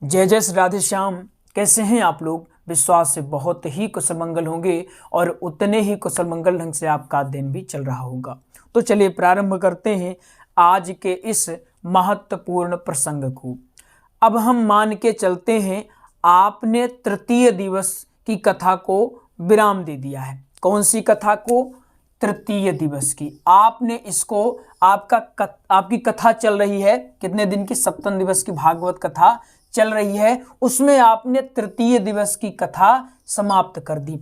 जय जय श्री राधे श्याम। कैसे हैं आप लोग? विश्वास से बहुत ही कुशल मंगल होंगे और उतने ही कुशल मंगल ढंग से आपका दिन भी चल रहा होगा। तो चलिए प्रारंभ करते हैं आज के इस महत्वपूर्ण प्रसंग को। अब हम मान के चलते हैं आपने तृतीय दिवस की कथा को विराम दे दिया है। कौन सी कथा को? तृतीय दिवस की। आपने इसको आपकी कथा चल रही है कितने दिन की? सप्तम दिवस की भागवत कथा चल रही है, उसमें आपने तृतीय दिवस की कथा समाप्त कर दी।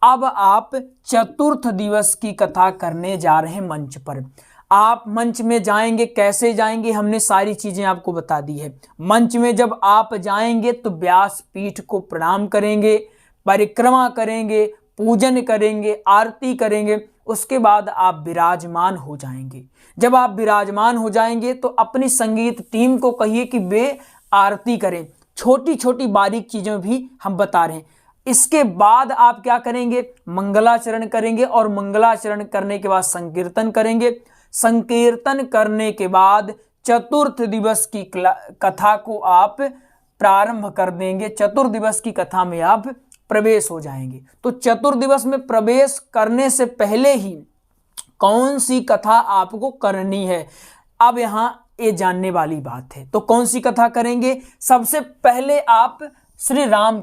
अब आप चतुर्थ दिवस की कथा करने जा रहे हैं मंच पर। आप मंच में जाएंगे, कैसे जाएंगे हमने सारी चीजें आपको बता दी है। मंच में जब आप जाएंगे तो व्यास पीठ को प्रणाम करेंगे, परिक्रमा करेंगे, पूजन करेंगे, आरती करेंगे। उसके बाद आप विराजमान हो जाएंगे। जब आप विराजमान हो जाएंगे तो अपनी संगीत टीम को कहिए कि वे आरती करें। छोटी छोटी बारीक चीजें भी हम बता रहे हैं। इसके बाद आप क्या करेंगे? मंगलाचरण करेंगे और मंगलाचरण करने के बाद संकीर्तन करेंगे। संकीर्तन करने के बाद चतुर्थ दिवस की कथा को आप प्रारंभ कर देंगे। चतुर्थ दिवस की कथा में आप प्रवेश हो जाएंगे। तो चतुर्थ दिवस में प्रवेश करने से पहले ही कौन सी कथा आपको करनी है, अब यहां ये जानने वाली बात है। तो कौन सी कथा करेंगे? सबसे पहले आप श्री राम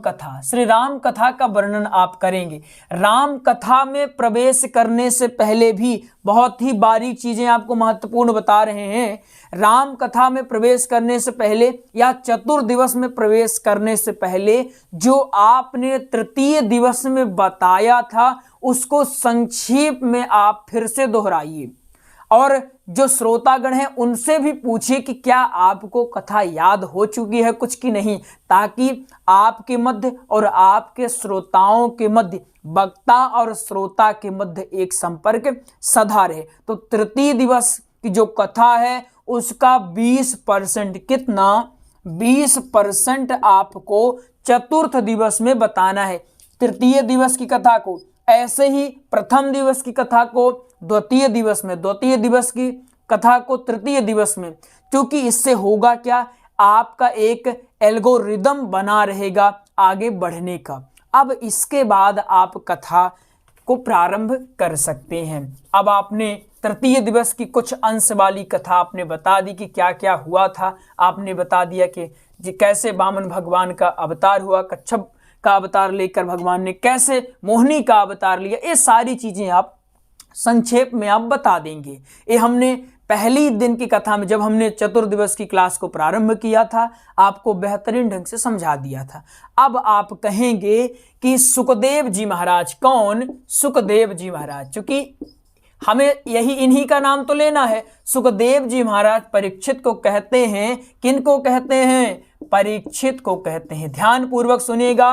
कथा का वर्णन आप करेंगे। राम कथा में प्रवेश करने से पहले भी बहुत ही बारीक चीजें आपको महत्वपूर्ण बता रहे हैं। राम कथा में प्रवेश करने से पहले या चतुर्थ दिवस में प्रवेश करने से पहले जो आपने तृतीय दिवस में बताया था उसको संक्षेप में आप फिर से दोहराइए और जो श्रोतागण हैं उनसे भी पूछिए कि क्या आपको कथा याद हो चुकी है कुछ की नहीं, ताकि आपके मध्य और आपके श्रोताओं के मध्य, वक्ता और श्रोता के मध्य एक संपर्क सदा रहे। तो तृतीय दिवस की जो कथा है उसका 20% कितना? 20% आपको चतुर्थ दिवस में बताना है तृतीय दिवस की कथा को। ऐसे ही प्रथम दिवस की कथा को द्वितीय दिवस में, द्वितीय दिवस की कथा को तृतीय दिवस में, क्योंकि इससे होगा क्या? आपका एक एल्गोरिदम बना रहेगा आगे बढ़ने का। अब इसके बाद आप कथा को प्रारंभ कर सकते हैं। अब आपने तृतीय दिवस की कुछ अंश वाली कथा आपने बता दी कि क्या क्या हुआ था। आपने बता दिया कि कैसे वामन भगवान का अवतार हुआ, कच्छप का अवतार लेकर भगवान ने कैसे मोहिनी का अवतार लिया। ये सारी चीजें आप संक्षेप में आप बता देंगे। ये हमने पहली दिन की कथा में जब हमने चतुर्थ दिवस की क्लास को प्रारंभ किया था आपको बेहतरीन ढंग से समझा दिया था। अब आप कहेंगे कि सुखदेव जी महाराज। कौन? सुखदेव जी महाराज। क्योंकि हमें इन्हीं का नाम तो लेना है। सुखदेव जी महाराज परीक्षित को कहते हैं। किनको कहते हैं? परीक्षित को कहते हैं। ध्यान पूर्वक सुनिएगा।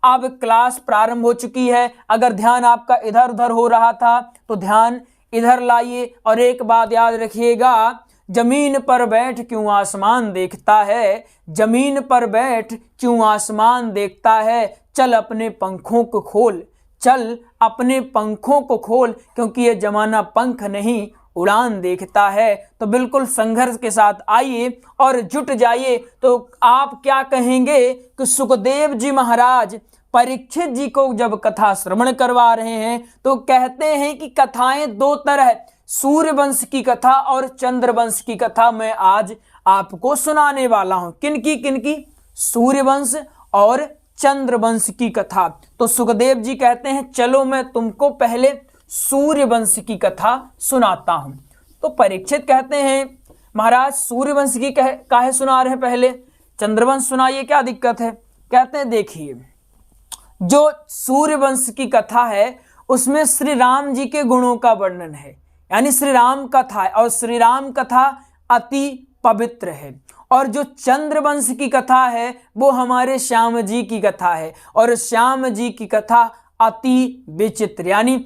अब क्लास प्रारंभ हो चुकी है। अगर ध्यान आपका इधर उधर हो रहा था तो ध्यान इधर लाइए और एक बात याद रखिएगा, जमीन पर बैठ क्यों आसमान देखता है, जमीन पर बैठ क्यों आसमान देखता है, चल अपने पंखों को खोल, चल अपने पंखों को खोल, क्योंकि ये जमाना पंख नहीं उड़ान देखता है। तो बिल्कुल संघर्ष के साथ आइए और जुट जाइए। तो आप क्या कहेंगे कि सुखदेव जी महाराज परीक्षित जी को जब कथा श्रवण करवा रहे हैं तो कहते हैं कि कथाएं दो तरह, सूर्यवंश की कथा और चंद्रवंश की कथा मैं आज आपको सुनाने वाला हूं। किनकी? सूर्यवंश और चंद्रवंश की कथा। तो सुखदेव जी कहते हैं चलो मैं तुमको पहले सूर्यवंश की कथा सुनाता हूं। तो परीक्षित कहते हैं महाराज सूर्यवंश की काहे सुना रहे हैं, पहले चंद्रवंश सुनाइए, क्या दिक्कत है? कहते हैं देखिए, जो सूर्यवंश की कथा है उसमें श्री राम जी के गुणों का वर्णन है, यानी श्री राम कथा है और श्री राम कथा अति पवित्र है। और जो चंद्रवंश की कथा है वो हमारे श्याम जी की कथा है और श्याम जी की कथा अति विचित्र, यानी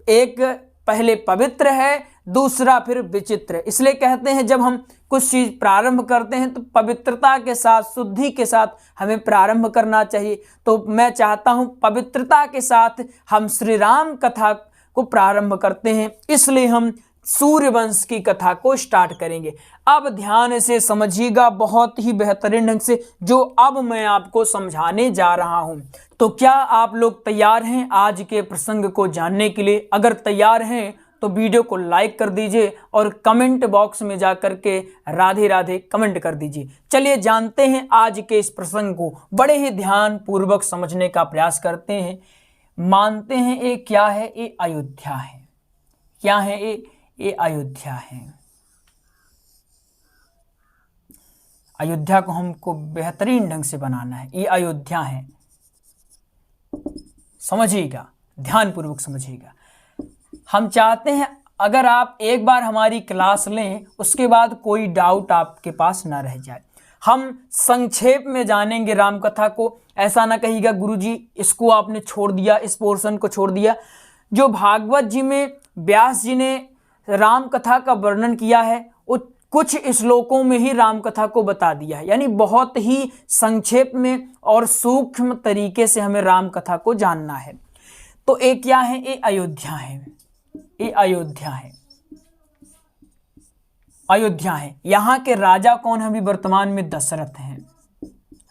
एक पहले पवित्र है, दूसरा फिर विचित्र। इसलिए कहते हैं जब हम कुछ चीज प्रारंभ करते हैं तो पवित्रता के साथ, शुद्धि के साथ हमें प्रारंभ करना चाहिए। तो मैं चाहता हूं पवित्रता के साथ हम श्री राम कथा को प्रारंभ करते हैं। इसलिए हम सूर्यवंश की कथा को स्टार्ट करेंगे। अब ध्यान से समझिएगा बहुत ही बेहतरीन ढंग से जो अब मैं आपको समझाने जा रहा हूं। तो क्या आप लोग तैयार हैं आज के प्रसंग को जानने के लिए? अगर तैयार हैं तो वीडियो को लाइक कर दीजिए और कमेंट बॉक्स में जाकर के राधे राधे कमेंट कर दीजिए। चलिए जानते हैं आज के इस प्रसंग को, बड़े ही ध्यान पूर्वक समझने का प्रयास करते हैं। मानते हैं ये क्या है? ये अयोध्या है। क्या है ये अयोध्या है। अयोध्या को हमको बेहतरीन ढंग से बनाना है। ये अयोध्या है, समझिएगा, ध्यानपूर्वक समझिएगा। हम चाहते हैं अगर आप एक बार हमारी क्लास लें उसके बाद कोई डाउट आपके पास ना रह जाए। हम संक्षेप में जानेंगे राम कथा को। ऐसा ना कहिएगा गुरुजी इसको आपने छोड़ दिया, इस पोर्शन को छोड़ दिया। जो भागवत जी में व्यास जी ने राम कथा का वर्णन किया है वो कुछ श्लोकों में ही राम कथा को बता दिया है, यानी बहुत ही संक्षेप में और सूक्ष्म तरीके से हमें राम कथा को जानना है। तो ये क्या है? ये अयोध्या है। ये अयोध्या है, अयोध्या है। यहाँ के राजा कौन है? अभी वर्तमान में दशरथ हैं।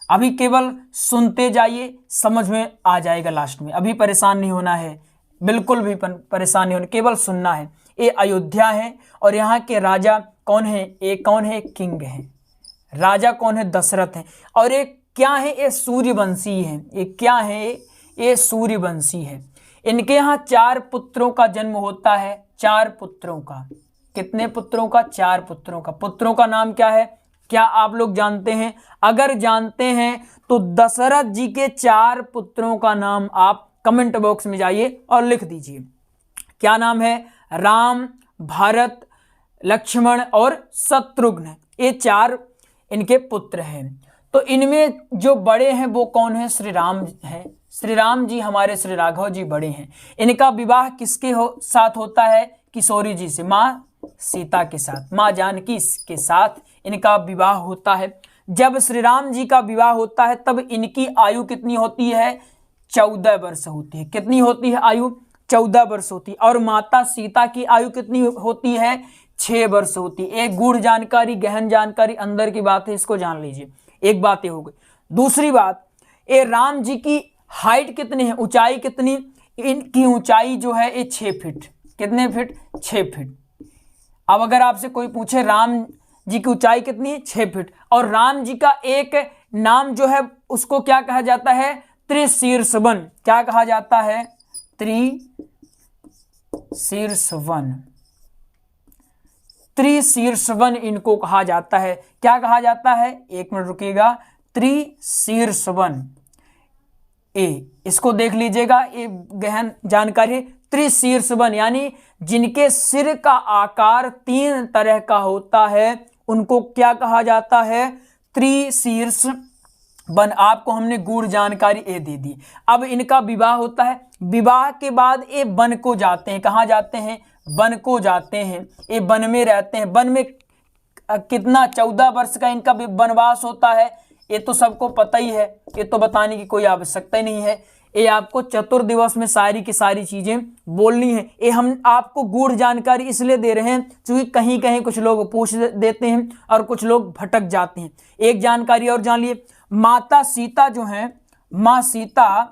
अभी केवल सुनते जाइए, समझ में आ जाएगा लास्ट में। अभी परेशान नहीं होना है, बिल्कुल भी परेशान नहीं होना, केवल सुनना है। ये अयोध्या है और यहाँ के राजा कौन है? ये कौन है? किंग है। राजा कौन है? दशरथ है। और ये क्या है? ये सूर्यवंशी है। ये क्या है? ये सूर्यवंशी है। इनके यहाँ 4 पुत्रों का जन्म होता है। 4 पुत्रों का। कितने पुत्रों का? 4 पुत्रों का। पुत्रों का नाम क्या है? क्या आप लोग जानते हैं? अगर जानते हैं तो दशरथ जी के 4 पुत्रों का नाम आप कमेंट बॉक्स में जाइए और लिख दीजिए। क्या नाम है? राम, भरत, लक्ष्मण और शत्रुघ्न। ये 4 इनके पुत्र हैं। तो इनमें जो बड़े हैं वो कौन है? श्री राम हैं। श्री राम जी, हमारे श्री राघव जी बड़े हैं। इनका विवाह किसके साथ होता है? किशोरी जी से, माँ सीता के साथ, माँ जानकी के साथ इनका विवाह होता है। जब श्री राम जी का विवाह होता है तब इनकी आयु कितनी होती है? 14 वर्ष होती है। कितनी होती है आयु? 14 वर्ष होती है। और माता सीता की आयु कितनी होती है? 6 वर्ष होती है। एक गूढ़ जानकारी, गहन जानकारी, अंदर की बात है, इसको जान लीजिए। एक बात ये हो गई। दूसरी बात, ये राम जी की हाइट कितनी है? ऊंचाई कितनी? इनकी ऊंचाई जो है ये 6 फीट। कितने फीट? 6 फीट। अब अगर आपसे कोई पूछे राम जी की ऊंचाई कितनी है? 6 फीट। और राम जी का एक नाम जो है उसको क्या कहा जाता है? त्रिशीर्षवन। क्या कहा जाता है? त्रिशीर्षवन। त्रिशीर्षवन इनको कहा जाता है। क्या कहा जाता है? एक मिनट रुकिएगा। त्रिशीर्षवन, इसको देख लीजिएगा, ये गहन जानकारी। त्रिशीर्षवन यानी जिनके सिर का आकार 3 तरह का होता है उनको क्या कहा जाता है? त्रिशीर्षवन। आपको हमने गूढ़ जानकारी ये दे दी। अब इनका विवाह होता है। विवाह के बाद ये वन को जाते हैं। कहाँ जाते हैं? वन को जाते हैं। ये वन में रहते हैं। वन में कितना? 14 वर्ष का इनका वनवास होता है। ये तो सबको पता ही है, ये तो बताने की कोई आवश्यकता ही नहीं है। ये आपको चतुर दिवस में सारी की सारी चीजें बोलनी है। ये हम आपको गूढ़ जानकारी इसलिए दे रहे हैं क्योंकि कहीं कहीं कुछ लोग पूछ देते हैं और कुछ लोग भटक जाते हैं। एक जानकारी और जान लिए। माता सीता जो है, माँ सीता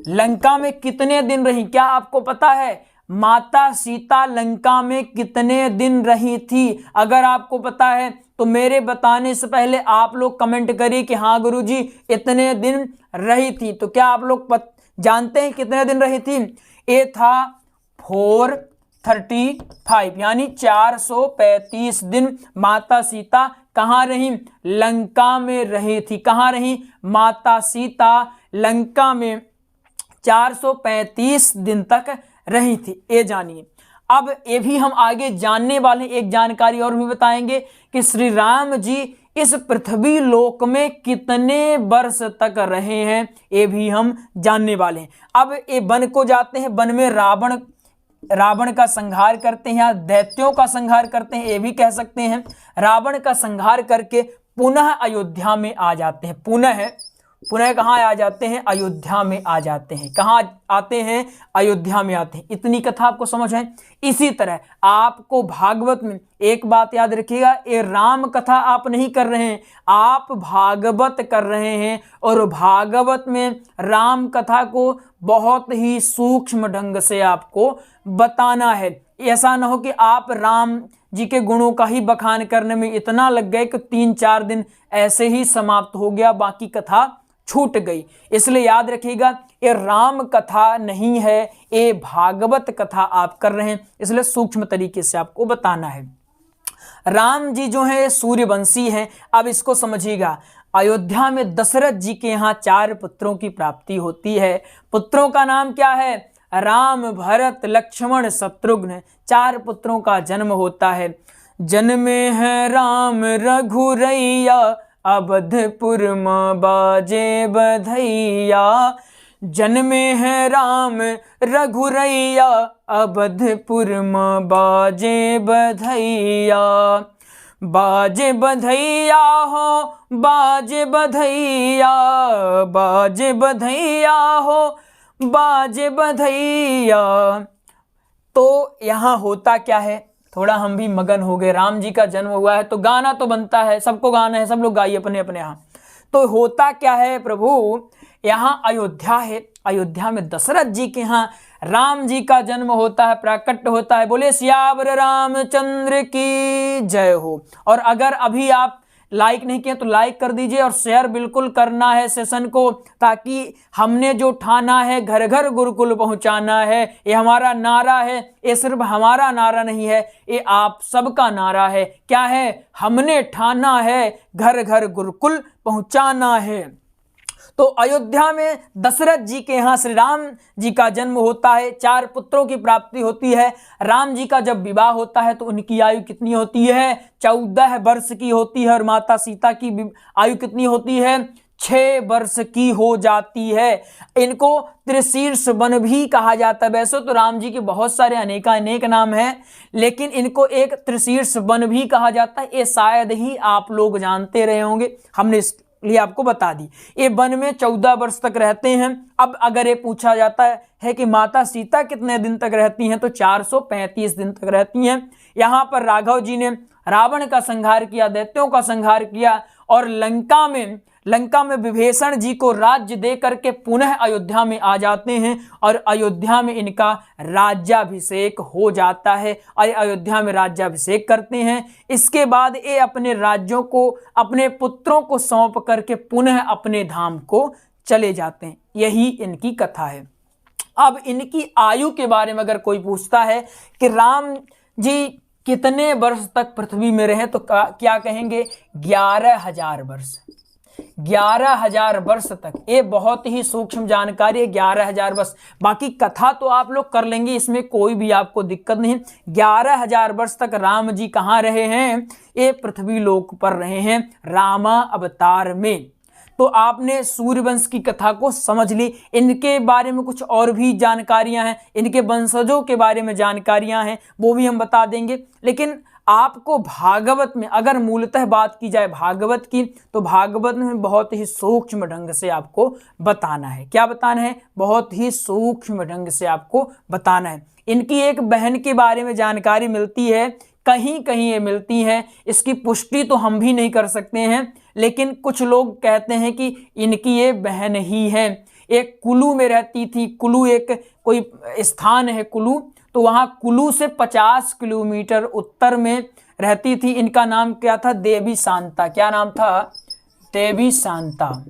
लंका में कितने दिन रही? क्या आपको पता है माता सीता लंका में कितने दिन रही थी? अगर आपको पता है तो मेरे बताने से पहले आप लोग कमेंट करिए कि हाँ गुरुजी इतने दिन रही थी। तो क्या आप लोग जानते हैं कितने दिन रही थी? ये था 435 यानी 435 दिन माता सीता कहाँ रही? लंका में रही थी। कहाँ रही? माता सीता लंका में 435 दिन तक रही थी। ये जानिए। अब ये भी हम आगे जानने वाले, एक जानकारी और भी बताएंगे कि श्री राम जी इस पृथ्वी लोक में कितने वर्ष तक रहे हैं, ये भी हम जानने वाले हैं। अब ये वन को जाते हैं। वन में रावण का संहार करते हैं, दैत्यों का संहार करते हैं, ये भी कह सकते हैं। रावण का संहार करके पुनः अयोध्या में आ जाते हैं। पुनः कहाँ आ जाते हैं? अयोध्या में आ जाते हैं। कहाँ आते हैं? अयोध्या में आते हैं। इतनी कथा आपको समझ है। इसी तरह आपको भागवत में एक बात याद रखिएगा, ये राम कथा आप नहीं कर रहे हैं, आप भागवत कर रहे हैं, और भागवत में राम कथा को बहुत ही सूक्ष्म ढंग से आपको बताना है। ऐसा ना हो कि आप राम जी के गुणों का ही बखान करने में इतना लग गए कि 3-4 दिन ऐसे ही समाप्त हो गया, बाकी कथा छूट गई। इसलिए याद रखिएगा, ये राम कथा नहीं है, ये भागवत कथा आप कर रहे हैं, इसलिए सूक्ष्म तरीके से आपको बताना है। राम जी जो है सूर्यवंशी हैं। अब इसको समझिएगा, अयोध्या में दशरथ जी के यहाँ 4 पुत्रों की प्राप्ति होती है। पुत्रों का नाम क्या है? राम, भरत, लक्ष्मण, शत्रुघ्न। 4 पुत्रों का जन्म होता है। जन्मे है राम रघुरैया, अवधपुर में बाजे बधैया। जन्मे है राम रघुरैया, अवधपुर में बाजे बधैया। बाजे बधैया हो, बाजे बधैया, बाजे बधैया हो, बाजे बधैया। तो यहाँ होता क्या है, थोड़ा हम भी मगन हो गए। राम जी का जन्म हुआ है तो गाना तो बनता है, सबको गाना है, सब लोग गाइए अपने अपने यहाँ। तो होता क्या है प्रभु, यहाँ अयोध्या है। अयोध्या में दशरथ जी के यहाँ राम जी का जन्म होता है, प्राकट्य होता है। बोले सियावर रामचंद्र की जय हो। और अगर अभी आप लाइक नहीं किए तो लाइक कर दीजिए, और शेयर बिल्कुल करना है सेशन को, ताकि हमने जो ठाना है घर घर गुरुकुल पहुंचाना है, ये हमारा नारा है। ये सिर्फ हमारा नारा नहीं है, ये आप सबका नारा है। क्या है? हमने ठाना है घर घर गुरुकुल पहुंचाना है। तो अयोध्या में दशरथ जी के यहाँ श्री राम जी का जन्म होता है, 4 पुत्रों की प्राप्ति होती है। राम जी का जब विवाह होता है तो उनकी आयु कितनी होती है? 14 वर्ष की होती है। और माता सीता की आयु कितनी होती है? 6 वर्ष की हो जाती है। इनको त्रिशीर्ष वन भी कहा जाता है। वैसे तो राम जी के बहुत सारे अनेक नाम हैं, लेकिन इनको एक त्रिशीर्ष वन भी कहा जाता है। ये शायद ही आप लोग जानते रहे होंगे, हमने इसलिए आपको बता दी। ये वन में 14 वर्ष तक रहते हैं। अब अगर ये पूछा जाता है कि माता सीता कितने दिन तक रहती हैं, तो 435 दिन तक रहती हैं। यहाँ पर राघव जी ने रावण का संहार किया, दैत्यों का संहार किया, और लंका में विभीषण जी को राज्य दे करके पुनः अयोध्या में आ जाते हैं, और अयोध्या में इनका राज्याभिषेक हो जाता है। और अयोध्या में राज्याभिषेक करते हैं। इसके बाद ये अपने राज्यों को अपने पुत्रों को सौंप करके पुनः अपने धाम को चले जाते हैं। यही इनकी कथा है। अब इनकी आयु के बारे में अगर कोई पूछता है कि राम जी कितने वर्ष तक पृथ्वी में रहे, तो क्या कहेंगे? 11,000 वर्ष। 11,000 वर्ष तक। ये बहुत ही सूक्ष्म जानकारी है, 11,000 वर्ष। बाकी कथा तो आप लोग कर लेंगे, इसमें कोई भी आपको दिक्कत नहीं। 11,000 वर्ष तक राम जी कहाँ रहे हैं? ये पृथ्वी लोक पर रहे हैं, रामा अवतार में। तो आपने सूर्यवंश की कथा को समझ ली। इनके बारे में कुछ और भी जानकारियां हैं, इनके वंशजों के बारे में जानकारियां हैं, वो भी हम बता देंगे। लेकिन आपको भागवत में अगर मूलतः बात की जाए भागवत की, तो भागवत में बहुत ही सूक्ष्म ढंग से आपको बताना है। क्या बताना है? बहुत ही सूक्ष्म ढंग से आपको बताना है। इनकी एक बहन के बारे में जानकारी मिलती है, कहीं कहीं ये मिलती है, इसकी पुष्टि तो हम भी नहीं कर सकते हैं, लेकिन कुछ लोग कहते हैं कि इनकी ये बहन ही है। एक कुल्लू में रहती थी। कुल्लू एक कोई स्थान है कुल्लू, तो वहाँ कुल्लू से 50 किलोमीटर उत्तर में रहती थी। इनका नाम क्या था? देवी शांता। क्या नाम था? देवी शांता।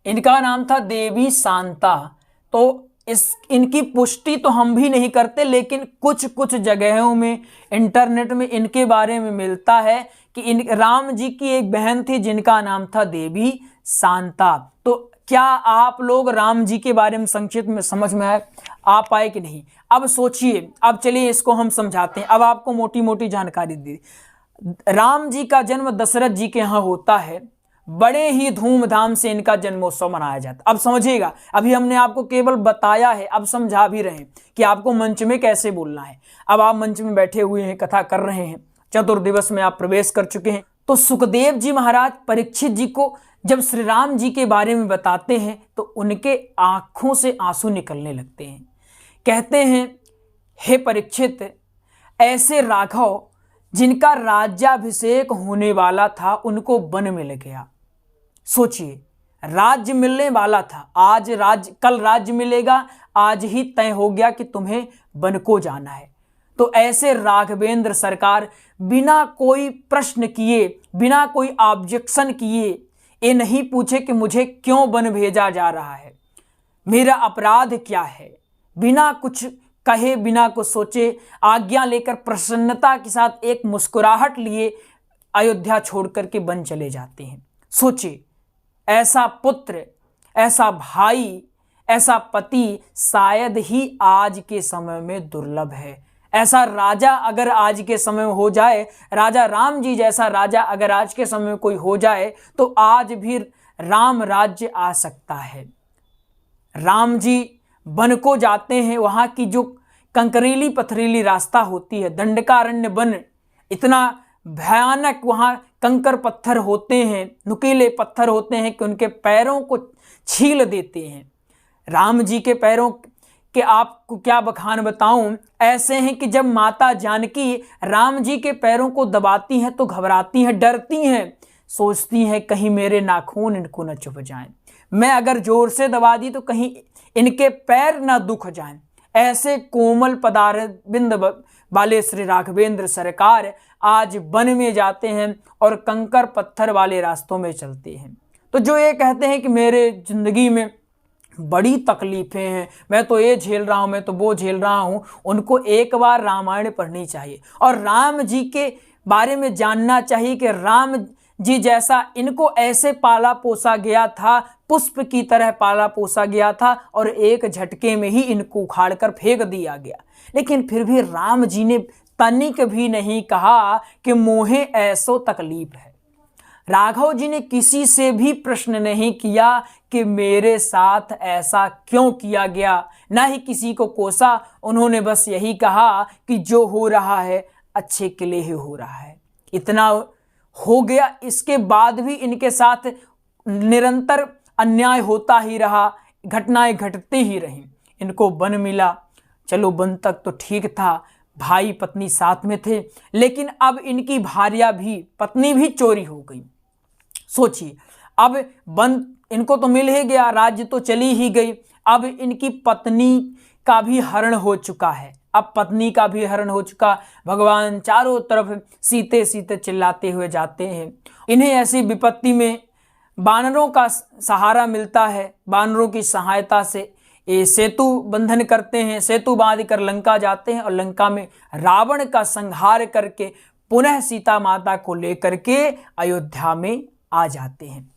इनका नाम था देवी शांता। तो इनकी पुष्टि तो हम भी नहीं करते, लेकिन कुछ जगहों में इंटरनेट में इनके बारे में मिलता है कि राम जी की एक बहन थी जिनका नाम था देवी शांता। तो क्या आप लोग राम जी के बारे में संक्षिप्त में समझ में आ पाए कि नहीं? अब सोचिए, अब चलिए इसको हम समझाते हैं। अब आपको मोटी मोटी जानकारी दी। राम जी का जन्म दशरथ जी के यहाँ होता है, बड़े ही धूमधाम से इनका जन्मोत्सव मनाया जाता है। अब समझिएगा, अभी हमने आपको केवल बताया है, अब समझा भी रहे हैं कि आपको मंच में कैसे बोलना है। अब आप मंच में बैठे हुए हैं, कथा कर रहे हैं, चतुर्दिवस में आप प्रवेश कर चुके हैं, तो सुखदेव जी महाराज परीक्षित जी को जब श्री राम जी के बारे में बताते हैं तो उनके आंखों से आंसू निकलने लगते हैं। कहते हैं, हे परीक्षित, ऐसे राघव जिनका राज्याभिषेक होने वाला था उनको वन मिल गया। सोचिए, राज्य मिलने वाला था, आज कल राज्य मिलेगा, आज ही तय हो गया कि तुम्हें वन को जाना है। तो ऐसे राघवेंद्र सरकार बिना कोई प्रश्न किए, बिना कोई ऑब्जेक्शन किए, ये नहीं पूछे कि मुझे क्यों वन भेजा जा रहा है, मेरा अपराध क्या है, बिना कुछ कहे, बिना कुछ सोचे, आज्ञा लेकर प्रसन्नता के साथ एक मुस्कुराहट लिए अयोध्या छोड़ करके वन चले जाते हैं। सोचिए, ऐसा पुत्र, ऐसा भाई, ऐसा पति शायद ही आज के समय में दुर्लभ है। ऐसा राजा अगर आज के समय में हो जाए, राजा राम जी जैसा राजा अगर आज के समय में कोई हो जाए तो आज भी राम राज्य आ सकता है। राम जी वन को जाते हैं, वहाँ की जो कंकरीली पथरीली रास्ता होती है, दंडकारण्य वन, इतना भयानक वहाँ कंकर पत्थर होते हैं, नुकीले पत्थर होते हैं कि उनके पैरों को छील देते हैं। राम जी के पैरों के आपको क्या बखान बताऊं, ऐसे हैं कि जब माता जानकी राम जी के पैरों को दबाती हैं तो घबराती हैं, डरती हैं, सोचती हैं कहीं मेरे नाखून इनको न चुभ जाएं, मैं अगर जोर से दबा दी तो कहीं इनके पैर न दुख जाएं। ऐसे कोमल पदारविंद वाले श्री राघवेंद्र सरकार आज वन में जाते हैं और कंकर पत्थर वाले रास्तों में चलते हैं। तो जो ये कहते हैं कि मेरे जिंदगी में बड़ी तकलीफें हैं, मैं तो ये झेल रहा हूँ, मैं तो वो झेल रहा हूँ, उनको एक बार रामायण पढ़नी चाहिए और राम जी के बारे में जानना चाहिए कि राम जी जैसा इनको ऐसे पाला पोसा गया था, पुष्प की तरह पाला पोसा गया था और एक झटके में ही इनको उखाड़ कर फेंक दिया गया। लेकिन फिर भी राम जी ने तनिक भी नहीं कहा कि मोहे ऐसो तकलीफ है। राघव जी ने किसी से भी प्रश्न नहीं किया कि मेरे साथ ऐसा क्यों किया गया, ना ही किसी को कोसा। उन्होंने बस यही कहा कि जो हो रहा है अच्छे के लिए ही हो रहा है। इतना हो गया, इसके बाद भी इनके साथ निरंतर अन्याय होता ही रहा, घटनाएं घटती ही रहीं। इनको वन मिला, चलो वन तक तो ठीक था, भाई पत्नी साथ में थे, लेकिन अब इनकी भार्या भी, पत्नी भी चोरी हो गई। सोचिए, अब वन इनको तो मिल ही गया, राज्य तो चली ही गई, अब इनकी पत्नी का भी हरण हो चुका है। अब पत्नी का भी हरण हो चुका, भगवान चारों तरफ सीते सीते चिल्लाते हुए जाते हैं। इन्हें ऐसी विपत्ति में बानरों का सहारा मिलता है, बानरों की सहायता से ये सेतु बंधन करते हैं, सेतु बांध कर लंका जाते हैं और लंका में रावण का संहार करके पुनः सीता माता को लेकर के अयोध्या में आ जाते हैं।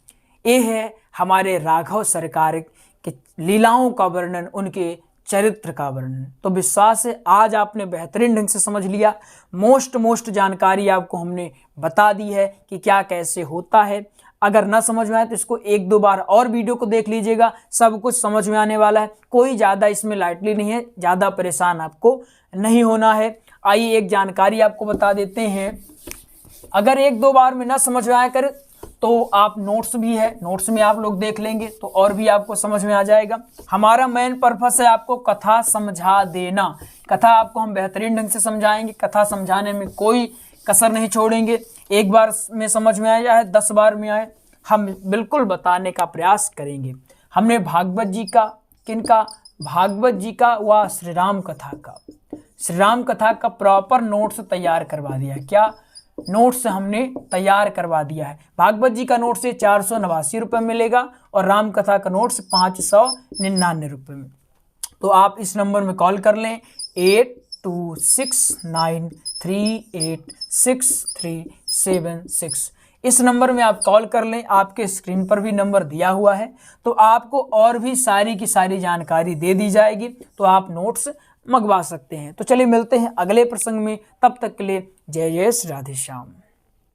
ये है हमारे राघव सरकार के लीलाओं का वर्णन, उनके चरित्र का वर्णन। तो विश्वास है आज आपने बेहतरीन ढंग से समझ लिया। मोस्ट जानकारी आपको हमने बता दी है कि क्या कैसे होता है। अगर ना समझ में आए तो इसको एक दो बार और वीडियो को देख लीजिएगा, सब कुछ समझ में आने वाला है। कोई ज़्यादा इसमें लाइटली नहीं है, ज़्यादा परेशान आपको नहीं होना है। आइए एक जानकारी आपको बता देते हैं, अगर एक दो बार में ना समझ में आया करे तो आप नोट्स भी है, नोट्स में आप लोग देख लेंगे तो और भी आपको समझ में आ जाएगा। हमारा मेन पर्पस है आपको कथा समझा देना। कथा आपको हम बेहतरीन ढंग से समझाएंगे, कथा समझाने में कोई कसर नहीं छोड़ेंगे। एक बार में समझ में आए चाहे 10 बार में आए, हम बिल्कुल बताने का प्रयास करेंगे। हमने भागवत जी का, किनका, भागवत जी का व श्री राम कथा का, श्री राम कथा का प्रॉपर नोट्स तैयार करवा दिया। क्या नोट्स हमने तैयार करवा दिया है। भागवत जी का नोट से 489 रुपये मिलेगा और राम कथा का नोट से 599 रुपये में। तो आप इस नंबर में कॉल कर लें 8269386376। इस नंबर में आप कॉल कर लें, आपके स्क्रीन पर भी नंबर दिया हुआ है। तो आपको और भी सारी की सारी जानकारी दे दी जाएगी, तो आप नोट्स मंगवा सकते हैं। तो चलिए मिलते हैं अगले प्रसंग में, तब तक के लिए जय जय श्री राधे श्याम।